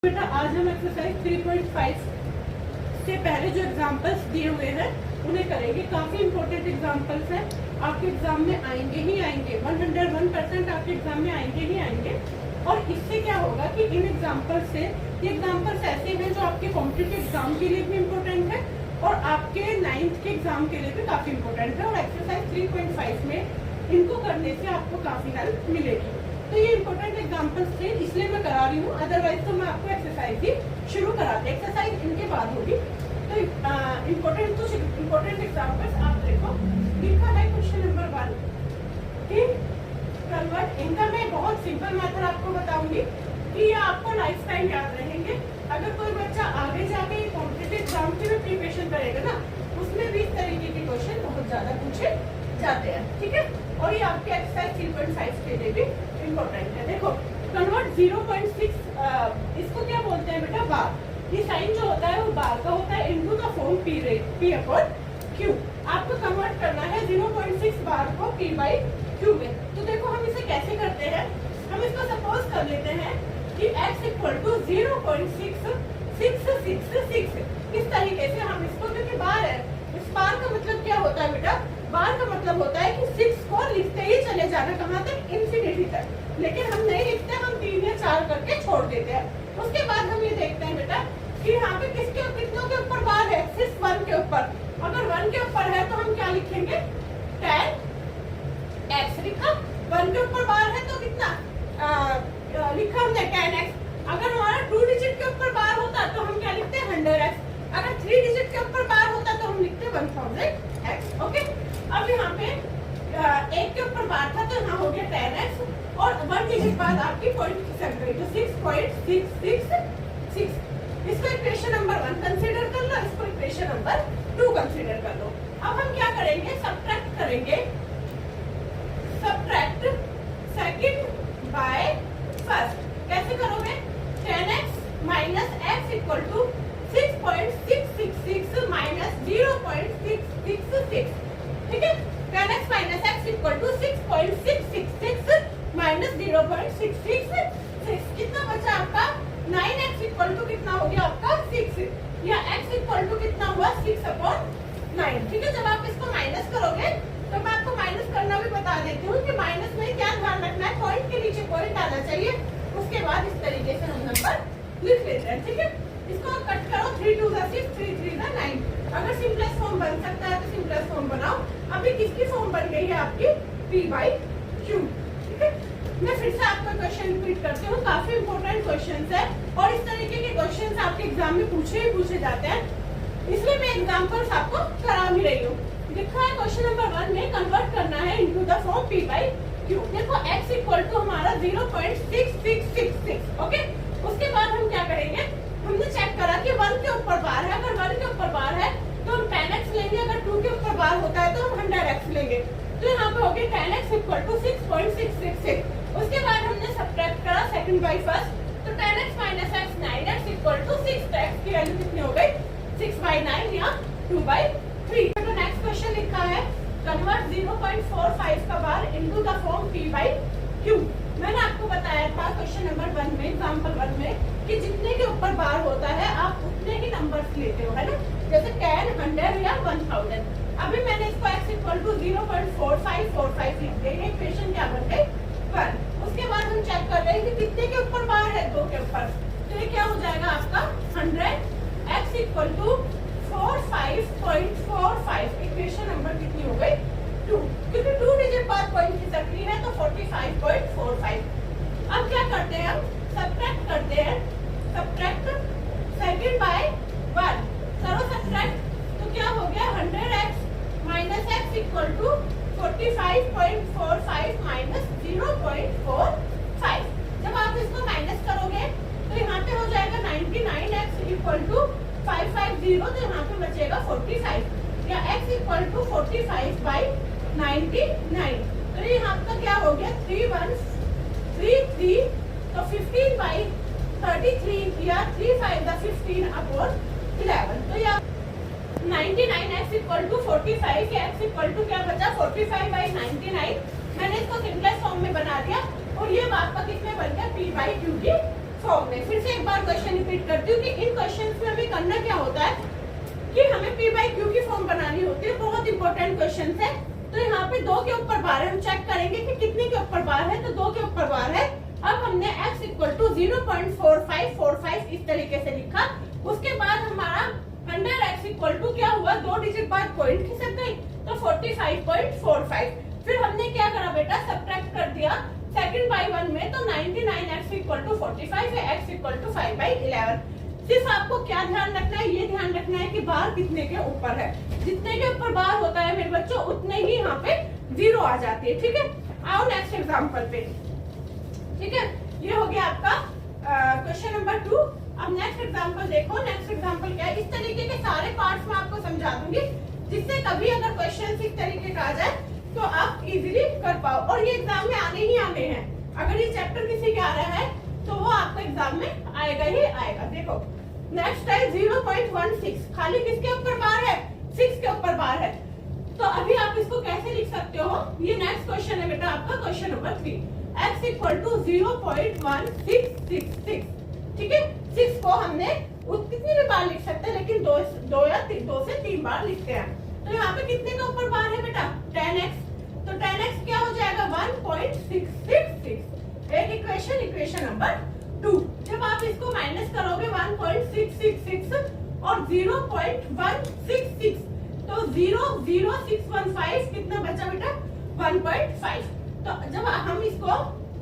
बेटा आज हम एक्सरसाइज 3.5 से पहले जो एग्जांपल्स दिए हुए हैं उन्हें करेंगे। काफी इंपॉर्टेंट एग्जांपल्स हैं, आपके एग्जाम में आएंगे ही आएंगे, 101% आपके एग्जाम में आएंगे ही आएंगे। और इससे क्या होगा कि इन एग्जांपल्स से, ये एग्जांपल्स ऐसे हैं जो आपके कॉम्पिटिटिव एग्जाम के लिए भी इम्पोर्टेंट है और आपके 9th के एग्जाम के लिए भी काफी इम्पोर्टेंट है। और एक्सरसाइज 3.5 में इनको करने से आपको काफी हेल्प मिलेगी। तो ये इंपॉर्टेंट एग्जांपल्स थे इसलिए मैं करा रही हूँ, अदरवाइज तो मैं आपको एक्सरसाइज ही शुरू कराती। एक्सरसाइज इनके बाद होगी। तो इम्पोर्टेंट एग्जांपल्स आप देखो, लिखा है क्वेश्चन नंबर 1 कि कन्वर्ट। इनका मैं बहुत सिंपल मेथड आपको बताऊंगी कि ये आपको लाइफ टाइम याद रहेंगे। अगर कोई बच्चा आगे जाके कॉम्पिटिटिव एग्जाम की भी प्रिपरेशन करेगा ना, उसमें भी इस तरीके के क्वेश्चन बहुत ज्यादा पूछे जाते हैं, ठीक है। और ये आपके एक्सरसाइज 3.5 के लिए भी इम्पोर्टेंट है। देखो कन्वर्ट 0.6, इसको क्या बोलते हैं बेटा, बार। ये साइन जो होता है वो बार का होता है into the form P upon Q। आपको कन्वर्ट करना है 0.6 बार को P बाई Q में। तो देखो हम इसे कैसे करते हैं, हम इसको सपोज कर लेते हैं कि x इक्वल टू 0.6666। इस तरीके से हम इसको, क्योंकि बार है, इस बार का मतलब क्या होता है बेटा, बार का मतलब होता है कि 6 को लिखते ही चले जाना, कहाँ तक, इंफिनिटी तक। लेकिन हम नहीं लिखते, हम 3 या 4 करके छोड़ देते हैं। उसके बाद हम ये देखते हैं बेटा कि यहाँ पे कितनों के ऊपर बार है, सिर्फ 1 के ऊपर। अगर 1 के ऊपर है तो हम क्या लिखेंगे, tan x लिखा। 1 के ऊपर बार है तो कितना लिखा हमने, tan x। अगर हमारा 2 डिजिट के ऊपर बार होता तो हम क्या लिखते हैं, 100x। अगर 3 डिजिट के ऊपर बार होता तो हम लिखते 1000x। ओके, अब यहाँ पे 1 के ऊपर बार था तो यहाँ हो गया 10x और 1 डिजिट बाद आपकी पॉइंट खिसक गई तो 6.666। इसको इक्वेशन नंबर 1 कंसीडर कर लो, इसको इक्वेशन नंबर 2 कंसीडर कर लो। अब हम क्या करेंगे, सब्ट्रैक्ट करेंगे, सब्ट्रैक्ट सेकंड बाय फर्स्ट। कैसे करोगे, 10x minus x equal to 6.666 minus 0.666, ठीक है। 10x minus x equal to 6.666 minus 0.666। कितना बचा आपका, 9x इक्वल टू कितना हो गया आपका 6, या x इक्वल टू कितना हुआ 6 अपॉन 9, ठीक है। जब आप इसको माइनस करोगे तो मैं आपको माइनस करना भी बता देती हूँ कि माइनस में क्या ध्यान रखना है, पॉइंट के नीचे पॉइंट आना चाहिए। उसके बाद इस तरीके से हम नंबर लिख लेते हैं, ठीक है। इसको कट करो, 3 2 6, 3 3 9। अगर सिंपलेस्ट फॉर्म बन सकता है तो सिंपलेस्ट फॉर्म बनाओ। अभी किसकी फॉर्म बन गई है आपकी, P बाई Q, ठीक है। मैं फिर से आपको क्वेश्चन रिपीट करती हूँ, काफी इंपॉर्टेंट क्वेश्चंस है और इस तरीके के क्वेश्चंस आपके एग्जाम में पूछे जाते हैं, इसलिए मैं एग्जांपल्स आपको करा भी रही हूँ। लिखा है क्वेश्चन नंबर 1 में कन्वर्ट करना है into the form P by Q। देखो x इक्वल टू हमारा 0.6666, ओके। उसके बाद हम क्या करेंगे, हमने चेक करा कि 1 के ऊपर बार है। अगर 1 के ऊपर बार है तो हम 10x लेंगे, अगर 2 के ऊपर बार होता है तो हम 100x लेंगे। तो यहाँ पे हो गया 10x इक्वल टू 6.666। उसके बाद हमने सब्ट्रैक्ट करा सेकंड बाय फर्स्ट, तो 10x minus x 9x equal to 6। तो x की वैल्यू कितनी हो गई, 6/9 या 2/3। तो नेक्स्ट क्वेश्चन लिखा है कन्वर्ट 0.45 का bar into the form P by Q। मैंने आपको बताया था क्वेश्चन नंबर 1 में, एग्जांपल 1 में, कि जितने के ऊपर बार होता है आप उतने ही नंबर्स लेते हो, है ना। जैसे 10, 100 या 1000। अभी मैंने इसको x इक्वल टू 0.4545 लिख दिया, ये इक्वेशन क्या बन गई, 1। उसके बाद हम चेक कर रहे हैं कि कितने के ऊपर बार है, 2 के ऊपर। तो ये क्या हो जाएगा आपका 100। x equal to 45.45। Equation number कितनी हो गई, 2, क्योंकि 2 डिजिट बाद पॉइंट की सकती है तो 45.45। अब क्या करते हैं, हम सब्ट्रैक्ट करते हैं, सब्ट्रैक्ट सेकंड बाय 1 करो सब्ट्रैक्ट, तो क्या हो गया 100x minus x equal to 45.45 minus 0.45। जब आप इसको माइनस करोगे तो यहाँ पे हो जाएगा 99x इक्वल टू 550, तो यहाँ पे बचेगा 45, या x इक्वल टू 45/99। तो यहाँ का क्या हो गया 3133, तो 15/33 या 3/5 अपॉन 11। तो या 99x इक्वल टू 45 या x इक्वल टू क्या बचा 45/99। मैंने इसको सिंपलेस्ट फॉर्म में बना दिया और ये आपका किसमें बन गया P बाई Q की फॉर्म में। फिर से एक बार क्वेश्चन रिपीट करती हूँ कि इन क्वेश्चंस में हमें करना क्या होता है कि हमें p बाई क्यू की फॉर्म बनानी होती है। बहुत इंपॉर्टेंट क्वेश्चन है। तो यहाँ पे 2 के ऊपर बार है, हम चेक करेंगे कि कितने के ऊपर बार है। तो 2 के ऊपर बार है। अब हमने x इक्वल टू 0.4545 इस तरीके से लिखा। उसके बाद हमारा अंडर x इक्वल टू क्या हुआ, 2 डिजिट बाद पॉइंट खिसक गई तो 45.45। फिर हमने क्या करा बेटा, सब्ट्रैक्ट कर दिया सेकंड बाई 1 में, तो 99x इक्वल टू 45 है, x इक्वल टू 5/11। सिर्फ आपको क्या ध्यान रखना है, ये ध्यान रखना है कि बार कितने के ऊपर है। जितने के ऊपर बार होता है मेरे बच्चों उतने ही यहाँ पे 0 आ जाती है। ठीक है, आओ नेक्स्ट एग्जांपल पे। ठीक है, ये हो गया आपका क्वेश्चन नंबर 2। अब नेक्स्ट एग्जांपल देखो। नेक्स्ट एग्जांपल क्या है, इस तरीके के सारे पार्ट्स में आपको समझा दूंगी जिससे कभी अगर क्वेश्चन इस तरीके का आ जाए तो आप इजीली कर पाओ। और ये एग्जाम में आने ही आने हैं। अगर ये चैप्टर किसी के आ रहा है तो वो आपको एग्जाम में आएगा ही आएगा। देखो नेक्स्ट है 0.16, खाली किसके ऊपर बार है, 6 के ऊपर बार है। तो अभी आप इसको कैसे लिख सकते हो, ये नेक्स्ट क्वेश्चन है बेटा आपका question number 3। x equal to 0.1666। ठीक है, 6 को हमने कितनी भी बार लिख सकते हैं, लेकिन 2 से 3 बार लिखते हैं। तो यहाँ पे कितने के ऊपर बार है बेटा, 10x। तो 10x क्या हो जाएगा, 1.666। एक इक्वेशन नंबर 2। जब आप इसको माइनस करोगे 1.666 और 0.166 तो 00615 कितना बचा बेटा, 1.5। तो जब हम इसको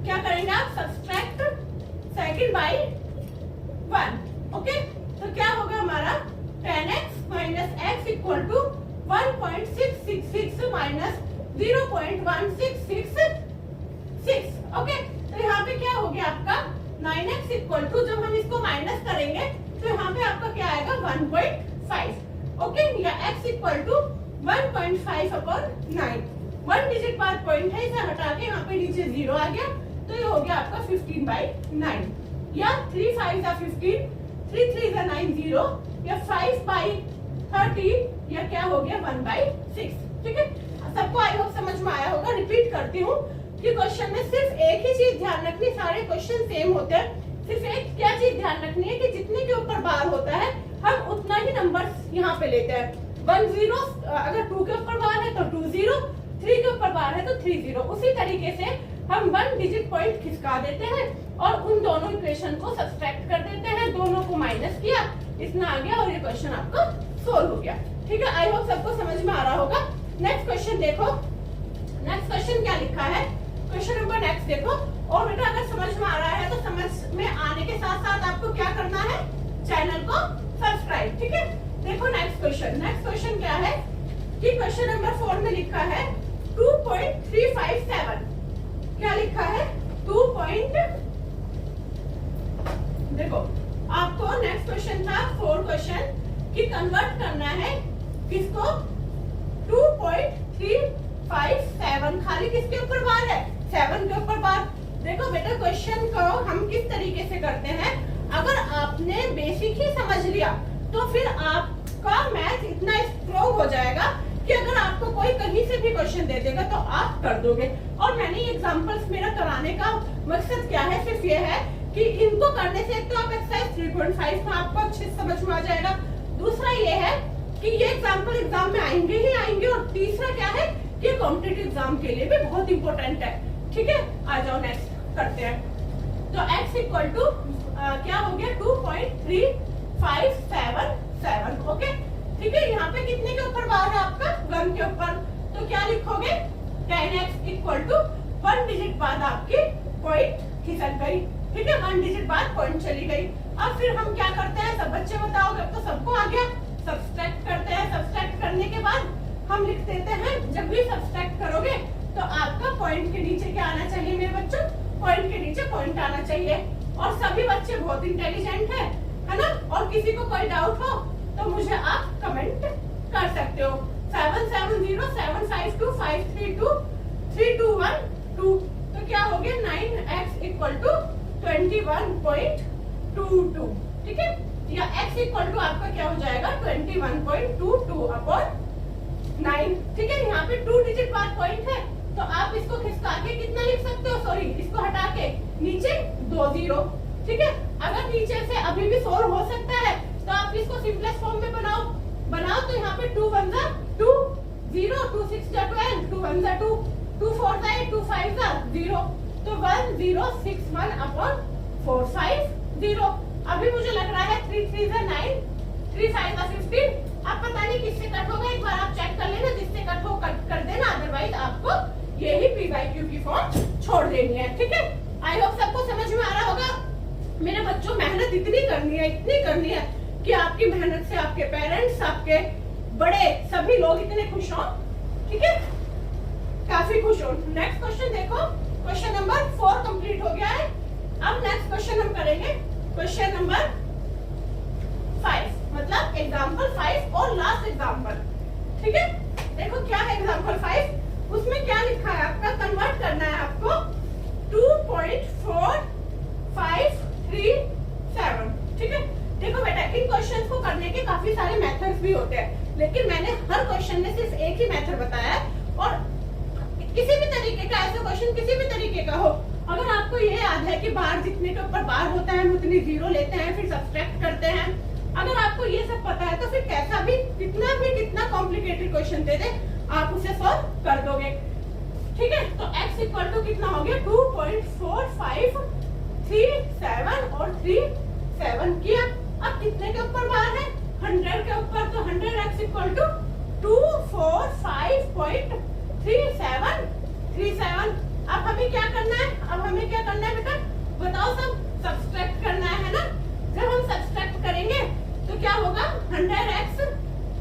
क्या करेंगे, आप सब्सट्रैक्ट सेकंड बाई 1। ओके, तो क्या होगा हमारा 10x minus x equal to 1.666 minus 0.1666। Okay, तो यहाँ पे क्या हो गया आपका 9x इक्वल टू, जब हम इसको माइनस करेंगे तो यहाँ पे आपका क्या आएगा 1.5। ओके, या x equal to 1.5 upon 9। 1 digit बाद पॉइंट है, इसे हटा के यहाँ पे नीचे 0 आ गया। तो ये हो गया आपका 15/9, या 3 5 जा 15, 3 3 जा 9 0, या 5/30, या क्या हो गया 1/6। ठीक है, सबको आई होप समझ में आया होगा। रिपीट करती हूँ कि क्वेश्चन में सिर्फ एक ही चीज ध्यान रखनी, सारे क्वेश्चन सेम होते हैं। सिर्फ एक क्या चीज ध्यान रखनी है कि जितने के ऊपर बार होता है हम उतना ही नंबर यहाँ पे लेते हैं। 10, अगर 2 के ऊपर बार है तो 20, 3 के ऊपर बार है तो 30। उसी तरीके से हम 1 डिजिट पॉइंट खिसका देते हैं और उन दोनों इक्वेशन को सब्सट्रैक्ट कर देते हैं, दोनों को माइनस किया, इतना आ गया और ये क्वेश्चन आपका सोल्व हो गया। ठीक है, आई होप सबको समझ में आ रहा होगा। नेक्स्ट क्वेश्चन देखो, नेक्स्ट क्वेश्चन क्या लिखा है, क्वेश्चन नंबर नेक्स्ट देखो। और बेटा अगर समझ में आ रहा है तो समझ में आने के साथ साथ आपको क्या करना है, चैनल को सब्सक्राइब। ठीक है, देखो नेक्स्ट क्वेश्चन क्या है कि क्वेश्चन नंबर 4 में लिखा है 2.357। क्या लिखा है, 2. देखो आपको नेक्स्ट क्वेश्चन था 4 क्वेश्चन कि कन्वर्ट करना है किसको, 2.357 खाली किसके ऊपर बार है, 7 के ऊपर बार। देखो बेटा क्वेश्चन को हम किस तरीके से करते हैं, अगर आपने बेसिक ही समझ लिया तो फिर आपका मैथ इतना स्ट्रॉन्ग हो जाएगा कि अगर आपको कोई कहीं से भी क्वेश्चन दे देगा तो आप कर दोगे। और मैंने एग्जांपल्स मेरा कराने का मकसद क्या है, सिर्फ ये है कि इनको करने से एक तो आप एक्सरसाइज 3.5 में आपको अच्छे से समझ में आ जाएगा, दूसरा ये है कि ये एग्जाम्पल एग्जाम में आएंगे ही आएंगे, और तीसरा क्या है कि कॉम्पिटिटिव एग्जाम के लिए भी बहुत इंपॉर्टेंट है। ठीक है, आ जाओ नेक्स्ट करते हैं। तो x इक्वल टू क्या हो गया 2.3577। ओके, ठीक है, यहाँ पे कितने के ऊपर बार है आपका, 1 के ऊपर। तो क्या लिखोगे 10x इक्वल टू 1 डिजिट बाद आपकी पॉइंट खिसक गई। ठीक है, 1 डिजिट बाद पॉइंट चली गई। अब फिर हम क्या करते हैं, सब बच्चे बताओगे, अब तो सबको आ गया। सब्सट्रैक्ट करते हैं, सब्सट्रैक्ट करने के बाद हम लिख देते हैं, जब भी सब्सट्रैक्ट करोगे तो आपका पॉइंट के नीचे क्या आना चाहिए मेरे बच्चों, पॉइंट के नीचे पॉइंट आना चाहिए। और सभी बच्चे बहुत इंटेलिजेंट है ना। और किसी को कोई डाउट हो तो मुझे आप कमेंट कर सकते हो। 770752532321 तो क्या हो गया 9x इक्वल टू 21.22। ठीक है, या x इक्वल टू आपका क्या हो जाएगा 21.22 अपॉन 9। ठीक है, यहाँ पे 2 डिजिट बाद पॉइंट है तो आप इसको खिसका के कितना लिख सकते हो, सॉरी इसको हटा के नीचे 2 0। ठीक है, अगर नीचे से अभी भी 4 2 1 जा 2 0, 2 6 जा 12, 2 1 जा 2, 2 4 जा 8, 2 5 जा 0, तो 1 0 6 1 अपॉन 4 5 0। अभी मुझे लग रहा है 3 3 जा 9, 3 5 जा 15। अब पता नहीं किससे कट होगा, एक बार आप चेक कर लेना, जिससे कट हो कट कर देना, अदरवाइज आपको यही पी बाई क्यू की फॉर्म छोड़ देनी है, ठीक है। आई होप सबको समझ में आ रहा होगा। मेरे बच्चों, मेहनत इतनी करनी है, इतनी करनी है कि आपकी मेहनत से आपके पेरेंट्स, आपके बड़े सभी लोग इतने खुश हों, ठीक है, काफी खुश हो। नेक्स्ट क्वेश्चन देखो, क्वेश्चन नंबर 4 कंप्लीट हो गया है। अब नेक्स्ट क्वेश्चन हम करेंगे क्वेश्चन नंबर 5, मतलब एग्जाम्पल 5 और लास्ट एग्जाम्पल, ठीक है। देखो क्या है एग्जाम्पल 5, उसमें क्या लिखा है आपका, कन्वर्ट करना है आपको 2.4537, ठीक है। देखो बेटा, इन क्वेश्चंस को करने के काफी सारे मेथड्स भी होते हैं, लेकिन मैंने हर क्वेश्चन में सिर्फ एक ही मेथड बताया है। और किसी भी तरीके का ऐसा क्वेश्चन किसी भी तरीके का हो, अगर आपको ये याद है कि बार जितने के ऊपर बार होता है हम उतनी जीरो लेते हैं, फिर सब्सट्रैक्ट करते हैं, अगर आपको ये सब पता है तो फिर कैसा भी कितना कॉम्प्लिकेटेड क्वेश्चन दे दे आप उसे सॉल्व कर दोगे, ठीक है। तो x इक्वल टू कितना हो गया, 2.4537 और 37 किया। अब कितने के ऊपर बार है, 100 के ऊपर, तो 100x इक्वल टू 245.3737। अब हमें क्या करना है, बेटा बताओ, सब सब्सट्रैक्ट करना है ना। जब हम सब्सट्रैक्ट करेंगे तो क्या होगा, 100x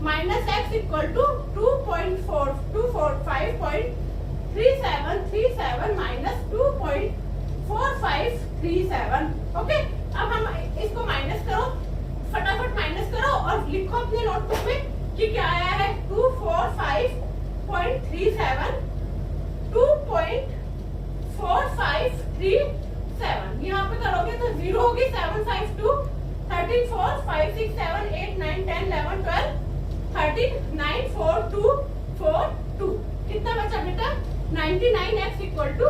minus x equal to 2.4537 minus 2.4537, okay. अब हम इसको माइनस करो, फटाफट माइनस करो और लिखो अपने नोटबुक में कि क्या आया है, 245.37 2.4537। यहाँ पे करोगे तो 0 होगी, 7 5 2 13 4 5 6 7 8 9 10 11 12 13 9 4 2 4 2। कितना बचा बेटा, 99x इक्वल टू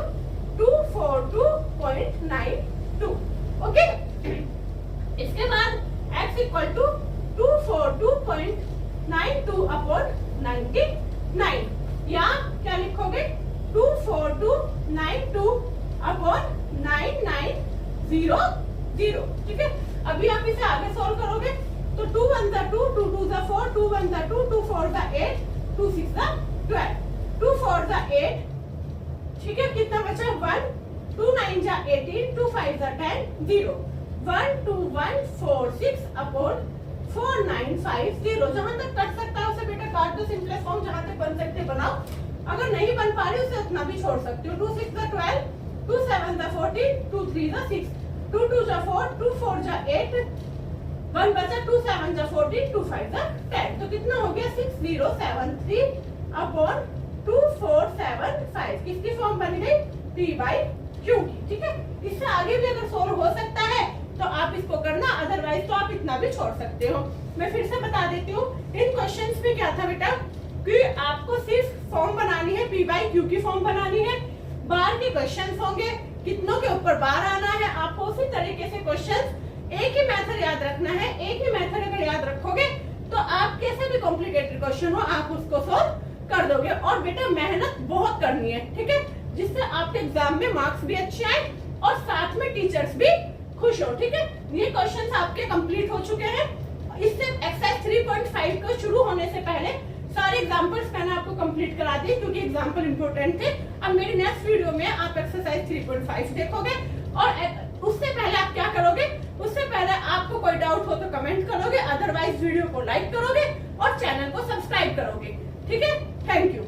242.92, ओके। इसके बाद x इक्वल टू 242.92 अपॉन 99, या क्या लिखोगे, 24292 अपॉन 9900, ठीक है। अभी आप इसे आगे सॉल्व करोगे तो 2 1 जा 2, 2 2 जा 4, 2 1 जा 2, 2 4 जा 8, 2 6 जा 12, 2 4 जा 8, ठीक है। कितना बचा, 1, 2 9 जा 18, 2 5 जा 10, 0, 12146 अपॉन 4950। जहां तक कट सकता है उसे बेटा काट दो, सिंपलेस्ट फॉर्म जहां तक बन सकते बनाओ, अगर नहीं बन पा रही उसे उतना भी छोड़ सकते हो। 2 6 जा 12, 2 7 जा 14, 2 3 जा 6, 2 2 जा 4, 2 4 जा 8, 1 बचा, 2 7 जा 14, 2 5 जा 10, तो कितना हो गया, 6073 अपॉन 2475। किसकी फॉर्म बन गई, P बाई Q की, ठीक है। इससे आगे भी अगर सोल्व हो सकता है तो आप इसको करना, अदरवाइज तो आप इतना भी छोड़ सकते हो। मैं फिर से बता देती हूँ, इन क्वेश्चंस में क्या था बेटा कि आपको सिर्फ फॉर्म बनानी है, P बाई Q की फॉर्म बनानी है। बार के क्वेश्चंस होंगे, कितनों के ऊपर बार आना है, आपको उसी तरीके से क्वेश्चंस, एक ही मेथड याद रखना है। एक ही मेथड अगर याद रखोगे तो आप कैसे भी कॉम्प्लिकेटेड क्वेश्चन हो आप उसको सॉल्व कर दोगे। और बेटा मेहनत बहुत करनी है, ठीक है, जिससे आपके एग्जाम में मार्क्स भी अच्छे आए और साथ में टीचर्स भी खुश हो, ठीक है। ये क्वेश्चंस आपके कंप्लीट हो चुके हैं। इससे एक्सरसाइज 3.5 को शुरू होने से पहले सारे एग्जांपल्स मैंने आपको कंप्लीट करा दिए, क्योंकि एग्जांपल इंपॉर्टेंट थे। अब मेरी नेक्स्ट वीडियो में आप एक्सरसाइज 3.5 देखोगे, और उससे पहले आप क्या करोगे, उससे पहले आपको कोई डाउट हो तो कमेंट करोगे, अदरवाइज वीडियो को लाइक करोगे और चैनल को सब्सक्राइब करोगे, ठीक है। Thank you.